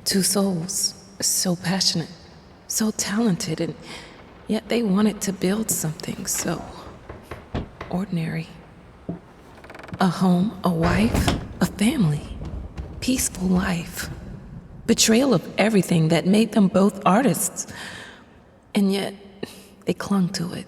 Two souls, so passionate, so talented, and yet they wanted to build something so ordinary. A home, a wife, a family, peaceful life. Betrayal of everything that made them both artists, and yet they clung to it.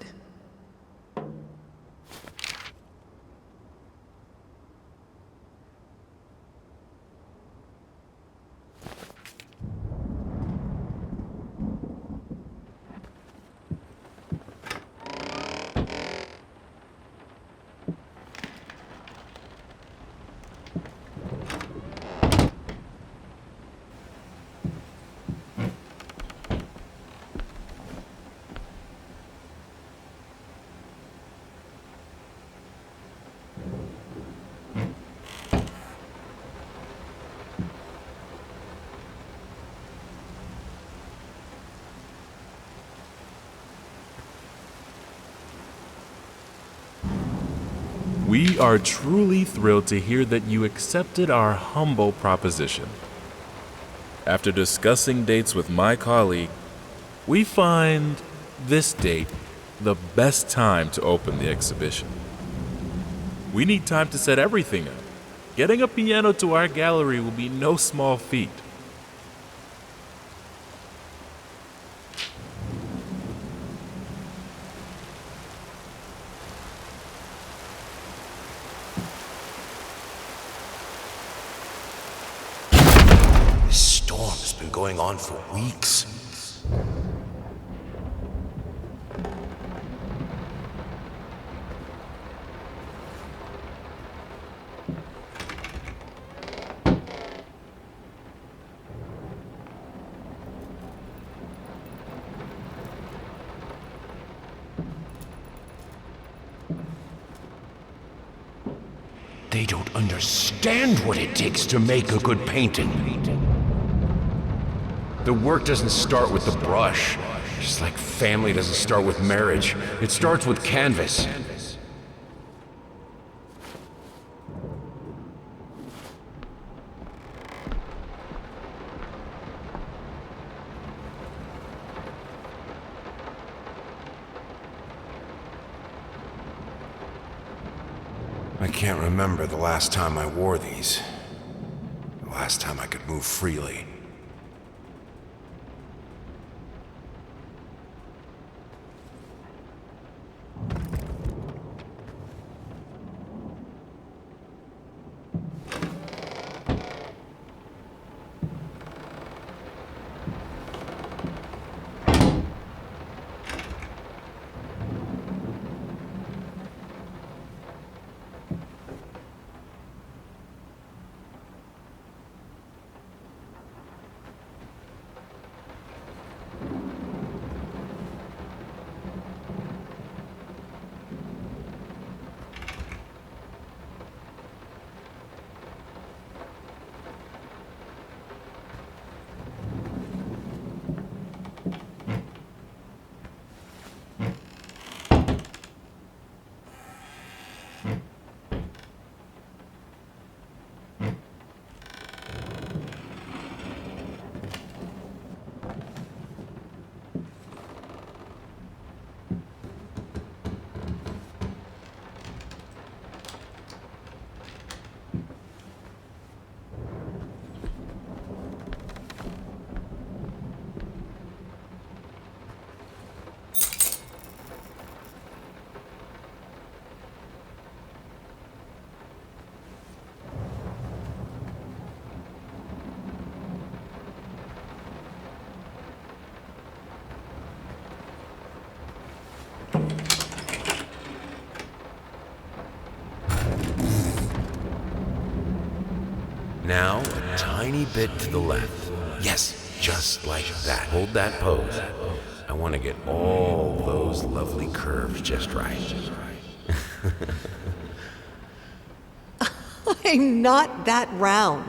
We are truly thrilled to hear that you accepted our humble proposition. After discussing dates with my colleague, we find this date the best time to open the exhibition. We need time to set everything up. Getting a piano to our gallery will be no small feat. Going on for weeks. They don't understand what it takes to make a good painting. The work doesn't start with the brush, just like family doesn't start with marriage. It starts with canvas. I can't remember the last time I wore these. The last time I could move freely. Now, a tiny bit to the left. Yes, just like that. Hold that pose. I want to get all those lovely curves just right. I'm not that round.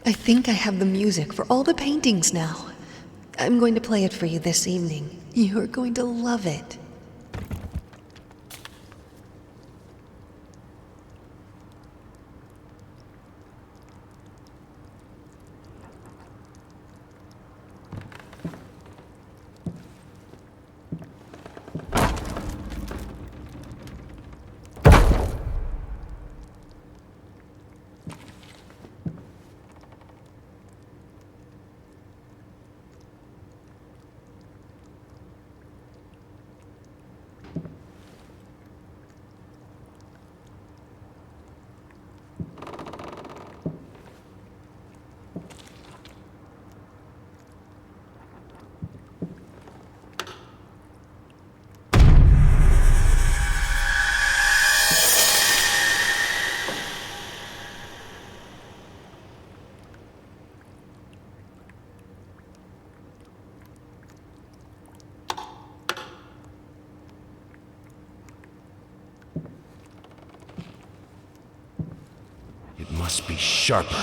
I think I have the music for all the paintings now. I'm going to play it for you this evening. You're going to love it. It must be sharper.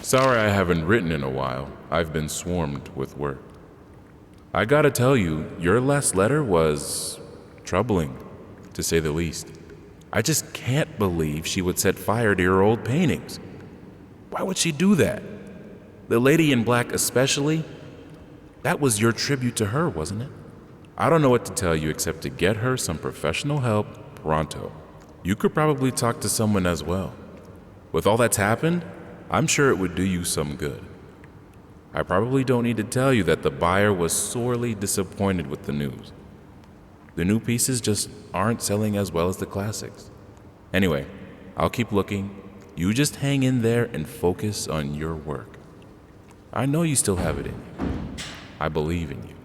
Sorry I haven't written in a while. I've been swarmed with work. I gotta tell you, your last letter was troubling, to say the least. I just can't believe she would set fire to your old paintings. Why would she do that? The lady in black especially? That was your tribute to her, wasn't it? I don't know what to tell you except to get her some professional help pronto. You could probably talk to someone as well. With all that's happened, I'm sure it would do you some good. I probably don't need to tell you that the buyer was sorely disappointed with the news. The new pieces just aren't selling as well as the classics. Anyway, I'll keep looking. You just hang in there and focus on your work. I know you still have it in you. I believe in you.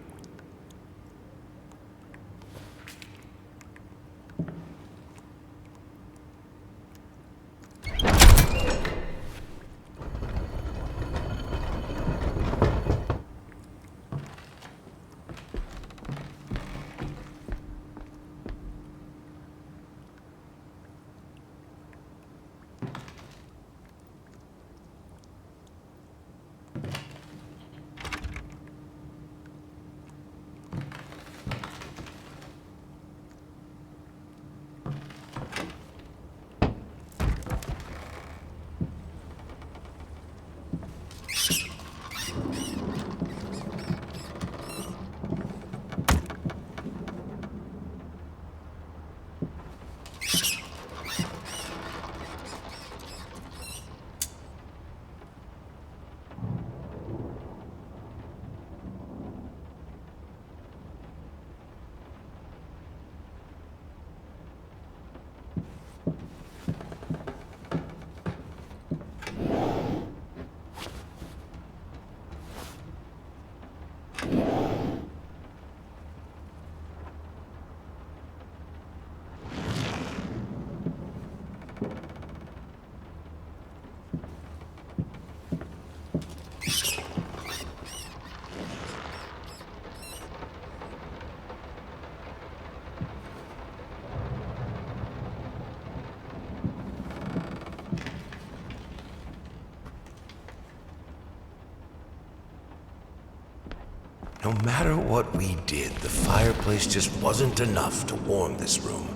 No matter what we did, the fireplace just wasn't enough to warm this room.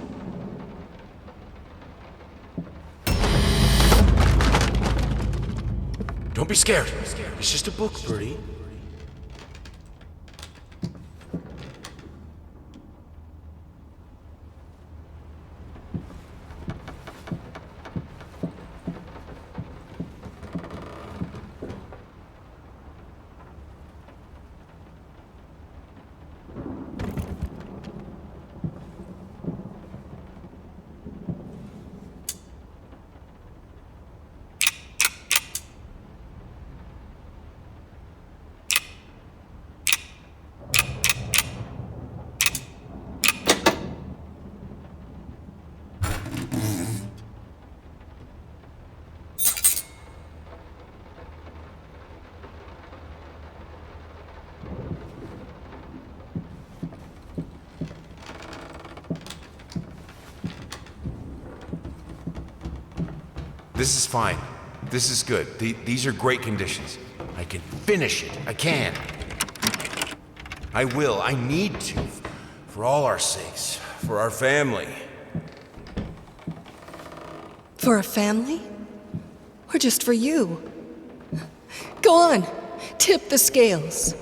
Don't be scared. It's just a book, Birdie. This is fine. This is good. These are great conditions. I can finish it. I can. I will. I need to. For all our sakes. For our family. For a family? Or just for you? Go on, tip the scales.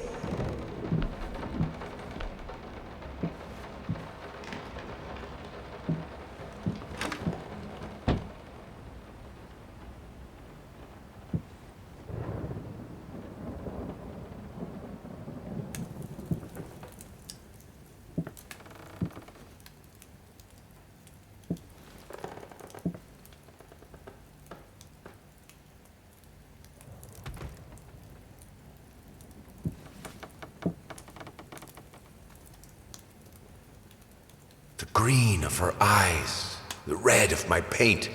The green of her eyes, the red of my paint.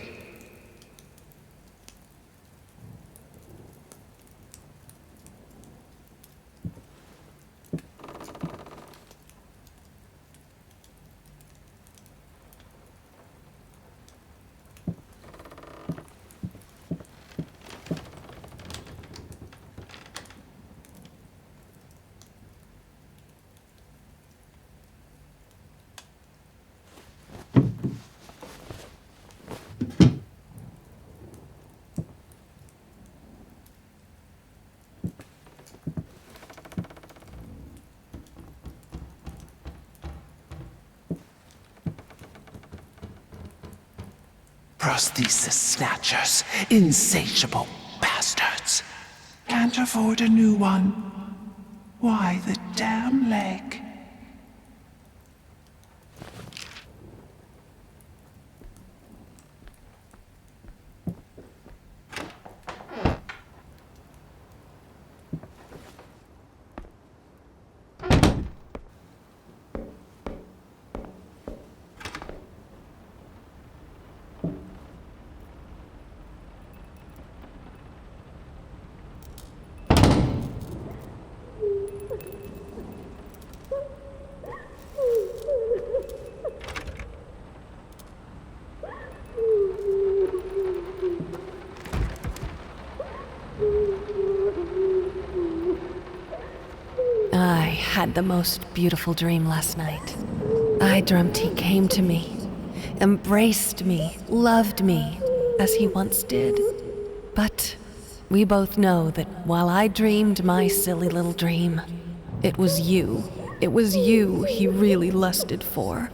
Prosthesis snatchers, insatiable bastards. Can't afford a new one. Why the damn leg? I had the most beautiful dream last night. I dreamt he came to me, embraced me, loved me, as he once did. But we both know that while I dreamed my silly little dream, it was you. It was you he really lusted for.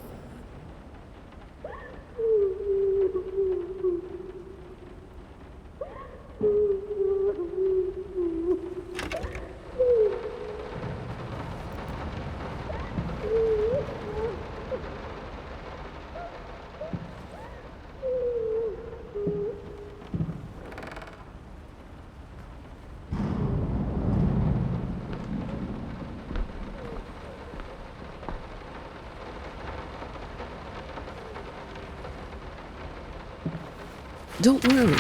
Don't worry,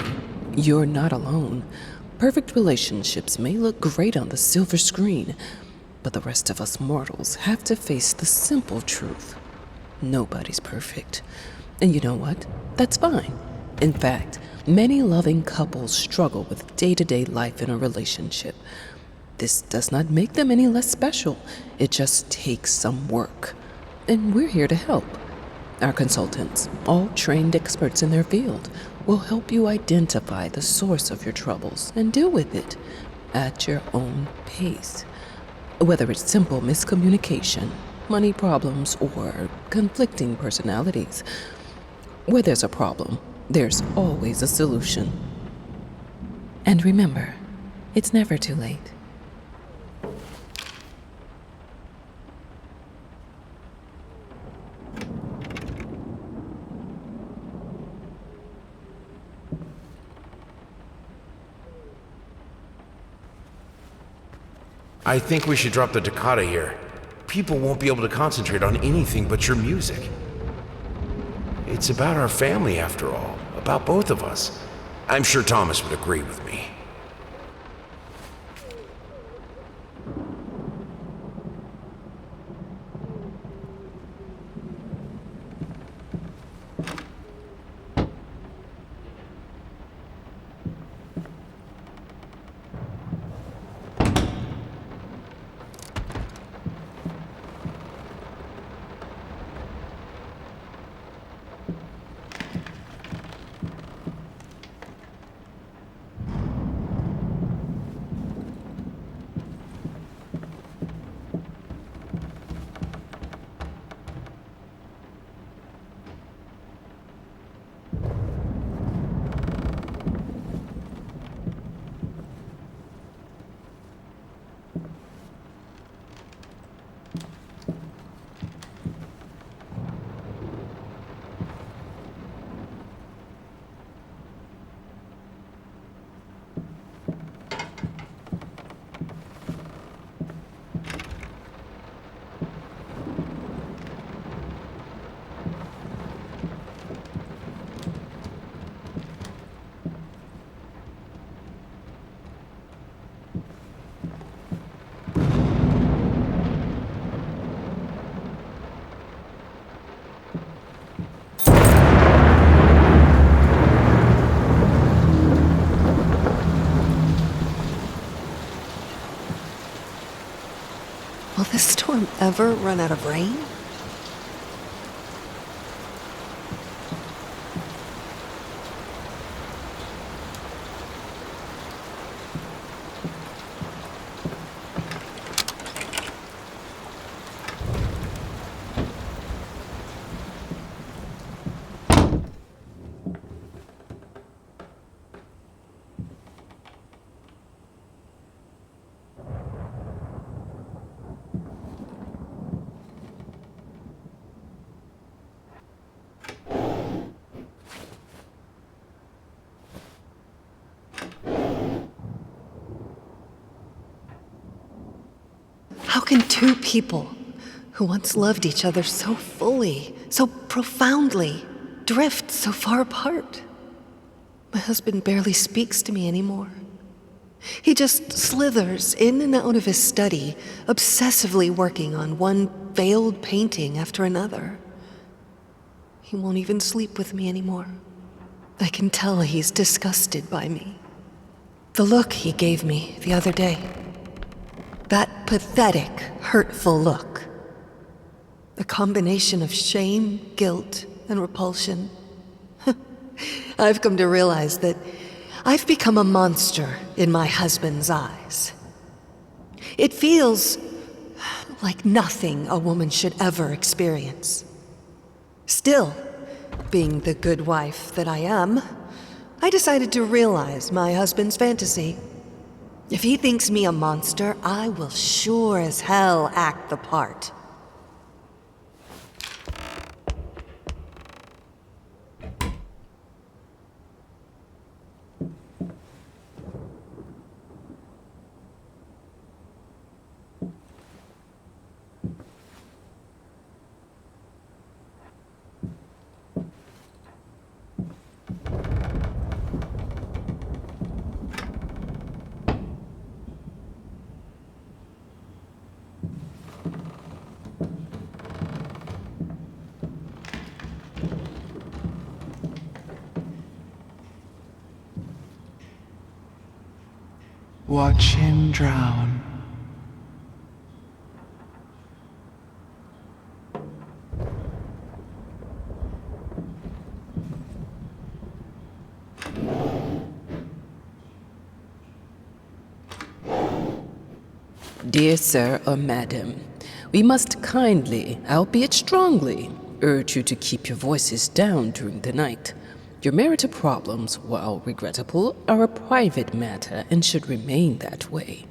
you're not alone. Perfect relationships may look great on the silver screen, but the rest of us mortals have to face the simple truth. Nobody's perfect. And you know what? That's fine. In fact, many loving couples struggle with day-to-day life in a relationship. This does not make them any less special. It just takes some work. And we're here to help. Our consultants, all trained experts in their field, will help you identify the source of your troubles and deal with it at your own pace. Whether it's simple miscommunication, money problems, or conflicting personalities, where there's a problem, there's always a solution. And remember, it's never too late. I think we should drop the toccata here. People won't be able to concentrate on anything but your music. It's about our family, after all. About both of us. I'm sure Thomas would agree with me. storm ever run out of rain? How can two people who once loved each other so fully, so profoundly, drift so far apart? My husband barely speaks to me anymore. He just slithers in and out of his study, obsessively working on one failed painting after another. He won't even sleep with me anymore. I can tell he's disgusted by me. The look he gave me the other day. That pathetic, hurtful look. A combination of shame, guilt, and repulsion. I've come to realize that I've become a monster in my husband's eyes. It feels like nothing a woman should ever experience. Still, being the good wife that I am, I decided to realize my husband's fantasy. If he thinks me a monster, I will sure as hell act the part. Watch him drown. Dear sir or madam, we must kindly, albeit strongly, urge you to keep your voices down during the night. Your marital problems, while regrettable, are a private matter and should remain that way.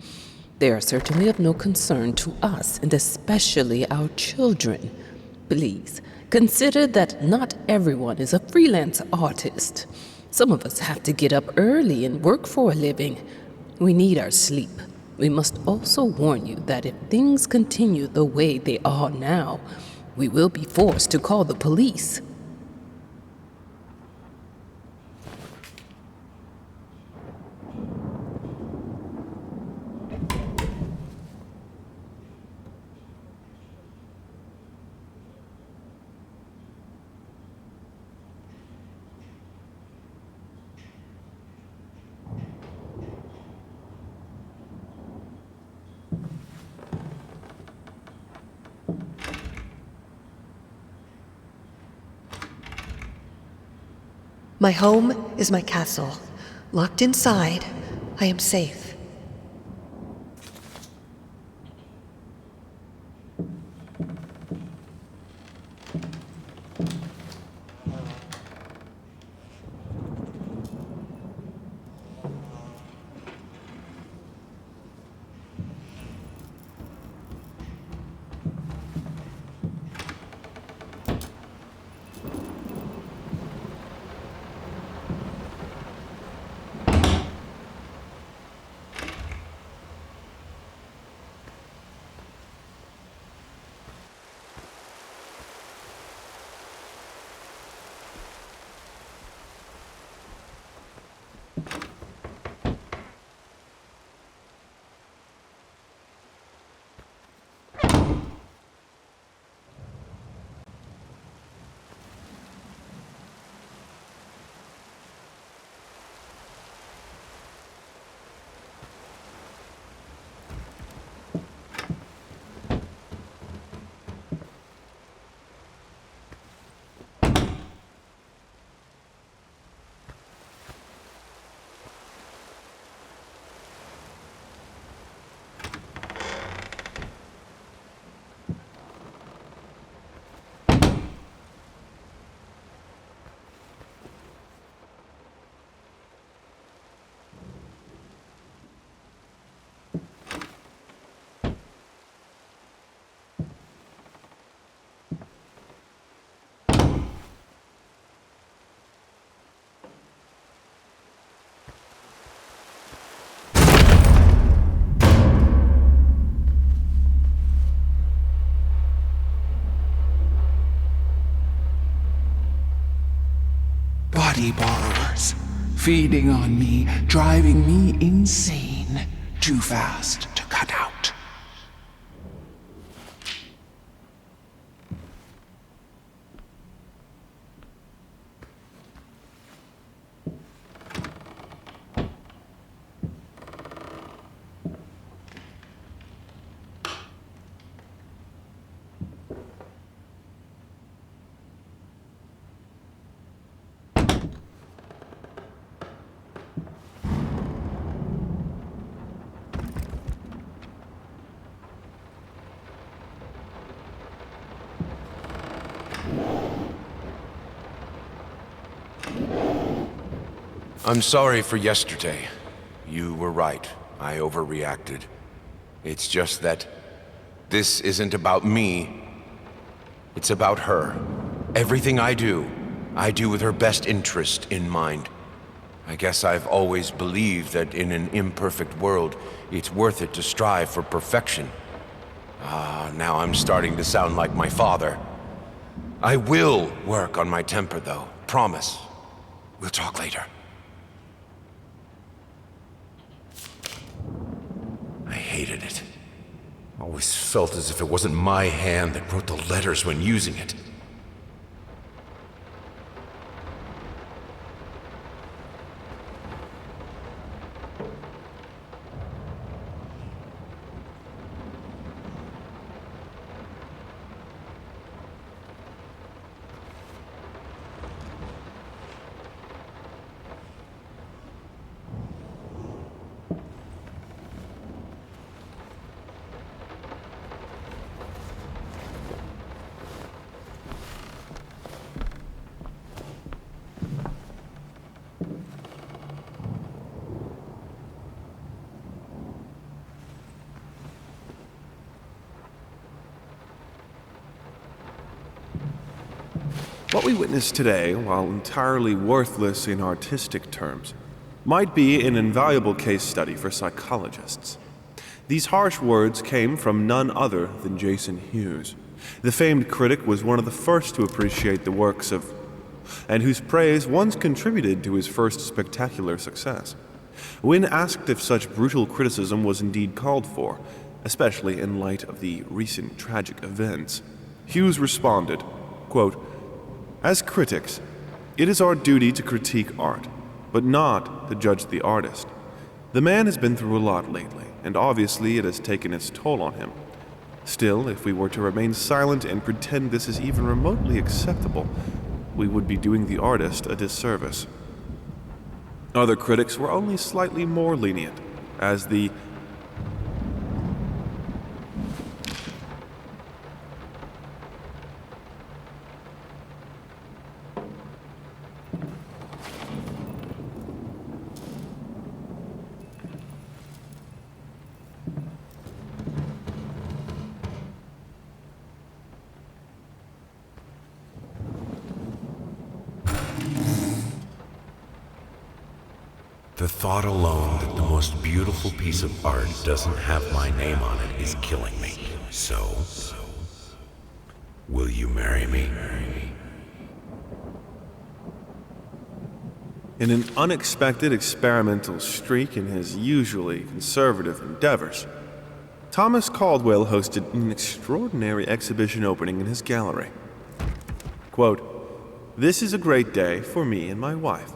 They are certainly of no concern to us, and especially our children. Please, consider that not everyone is a freelance artist. Some of us have to get up early and work for a living. We need our sleep. We must also warn you that if things continue the way they are now, we will be forced to call the police. My home is my castle. Locked inside, I am safe. Body borrowers, feeding on me, driving me insane, too fast to cut out. I'm sorry for yesterday. You were right. I overreacted. It's just that this isn't about me. It's about her. Everything I do with her best interest in mind. I guess I've always believed that in an imperfect world, it's worth it to strive for perfection. Now I'm starting to sound like my father. I will work on my temper, though. Promise. We'll talk later. I hated it. Always felt as if it wasn't my hand that wrote the letters when using it. What we witness today, while entirely worthless in artistic terms, might be an invaluable case study for psychologists. These harsh words came from none other than Jason Hughes. The famed critic was one of the first to appreciate the works of, and whose praise once contributed to his first spectacular success. When asked if such brutal criticism was indeed called for, especially in light of the recent tragic events, Hughes responded, quote, "As critics, it is our duty to critique art, but not to judge the artist. The man has been through a lot lately, and obviously it has taken its toll on him. Still, if we were to remain silent and pretend this is even remotely acceptable, we would be doing the artist a disservice." Other critics were only slightly more lenient, as the The thought alone that the most beautiful piece of art doesn't have my name on it is killing me. So, will you marry me? in an unexpected experimental streak in his usually conservative endeavors, Thomas Caldwell hosted an extraordinary exhibition opening in his gallery. Quote, "This is a great day for me and my wife,"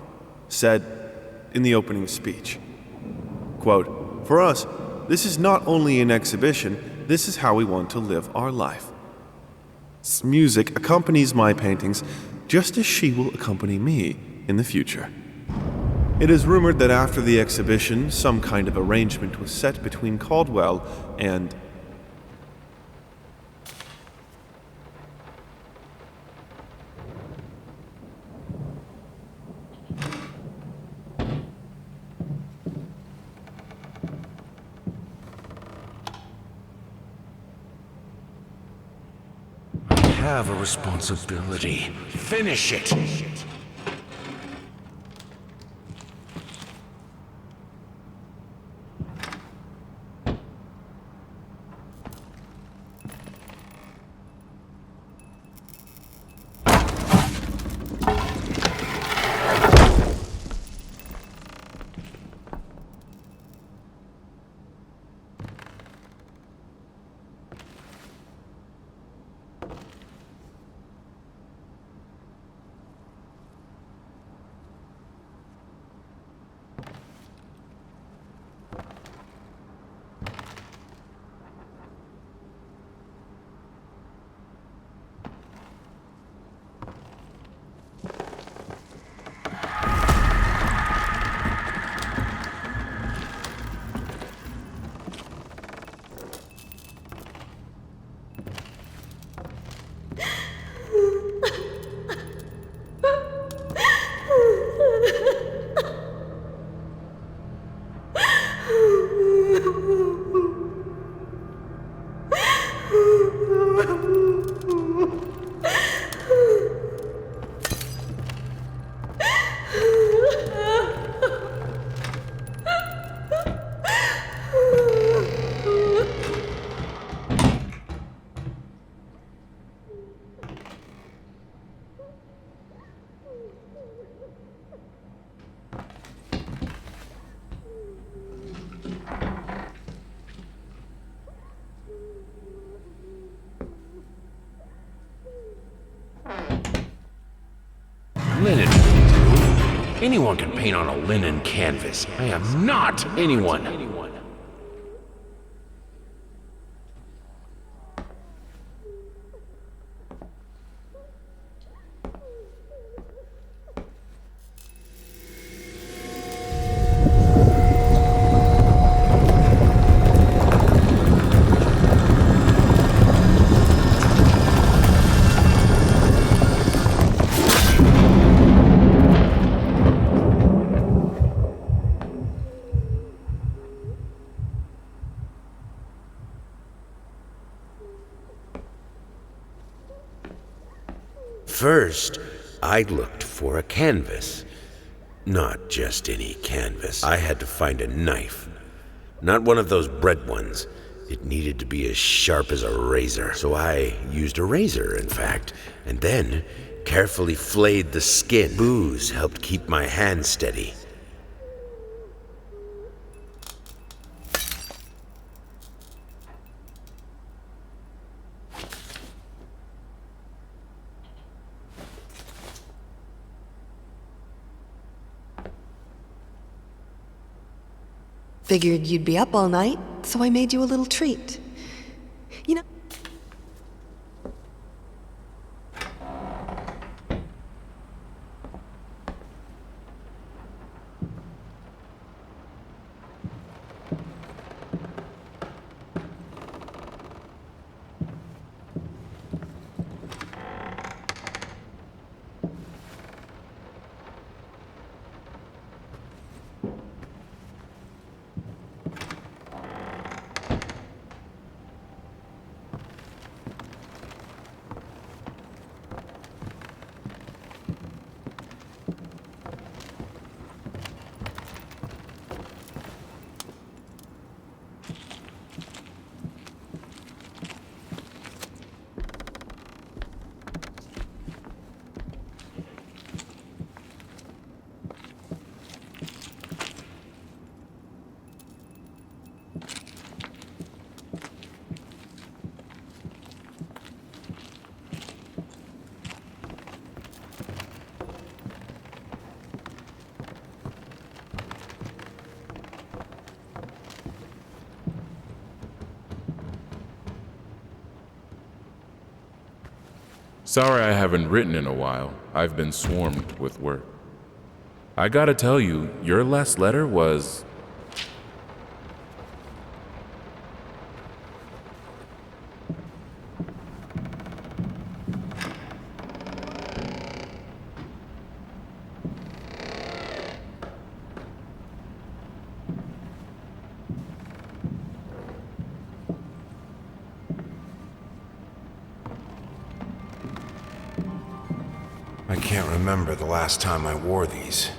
said in the opening speech. Quote, "For us, this is not only an exhibition, this is how we want to live our life. Music accompanies my paintings just as she will accompany me in the future." It is rumored that after the exhibition, some kind of arrangement was set between Caldwell and I have a responsibility. Finish it! Linen will do. Anyone can paint on a linen canvas. I am not anyone. First, I looked for a canvas. Not just any canvas. I had to find a knife. Not one of those bread ones. It needed to be as sharp as a razor. So I used a razor, in fact, and then carefully flayed the skin. Booze helped keep my hand steady. Figured you'd be up all night, so I made you a little treat. You know, Sorry I haven't written in a while. I've been swarmed with work. I gotta tell you, your last letter was... I can't remember the last time I wore these.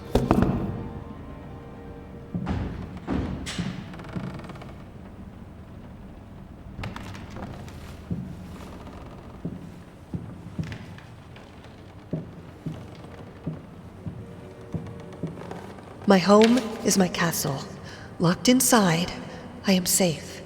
my home is my castle. Locked inside, I am safe.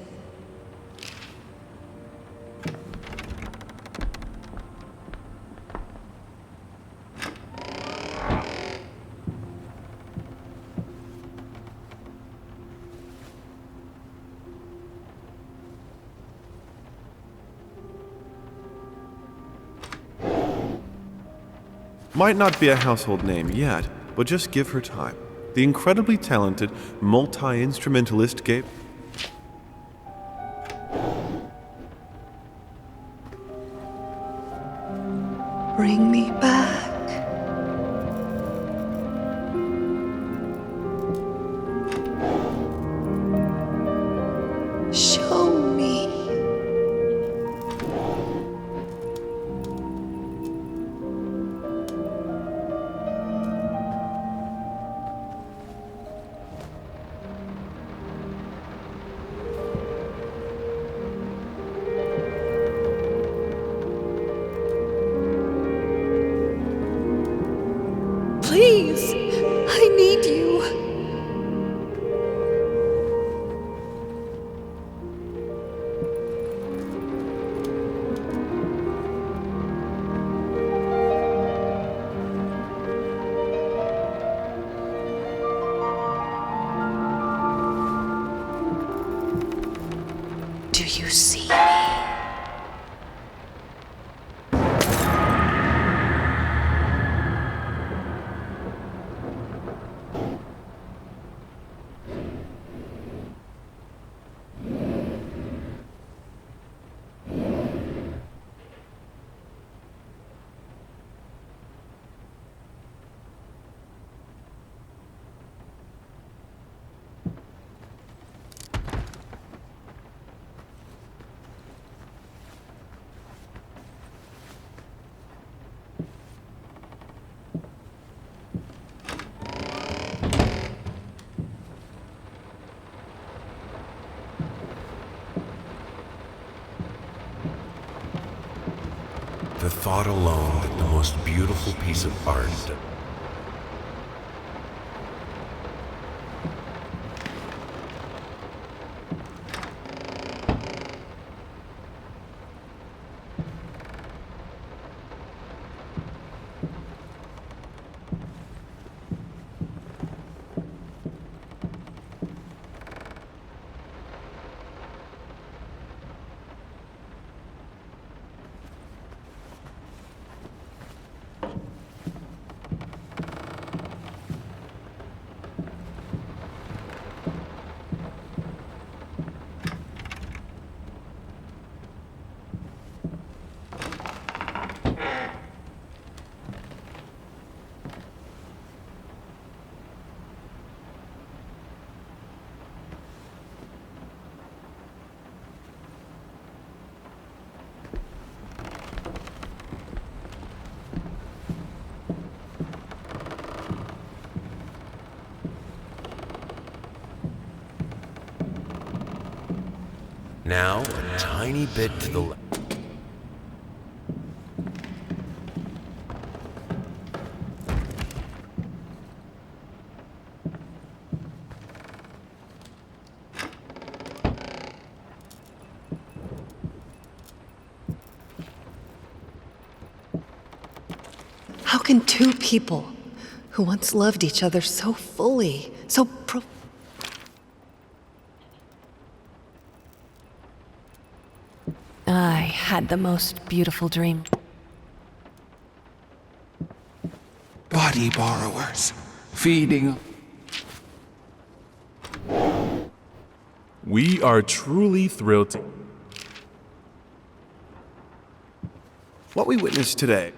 Might not be a household name yet, but just give her time. The incredibly talented multi-instrumentalist gave... Bring me back. Show me. Please, I need you. you see me? The thought alone that the most beautiful piece of art. Now, a tiny bit to the left. How can two people who once loved each other so fully, I had the most beautiful dream. Body borrowers, feeding. We are truly thrilled to. What we witnessed today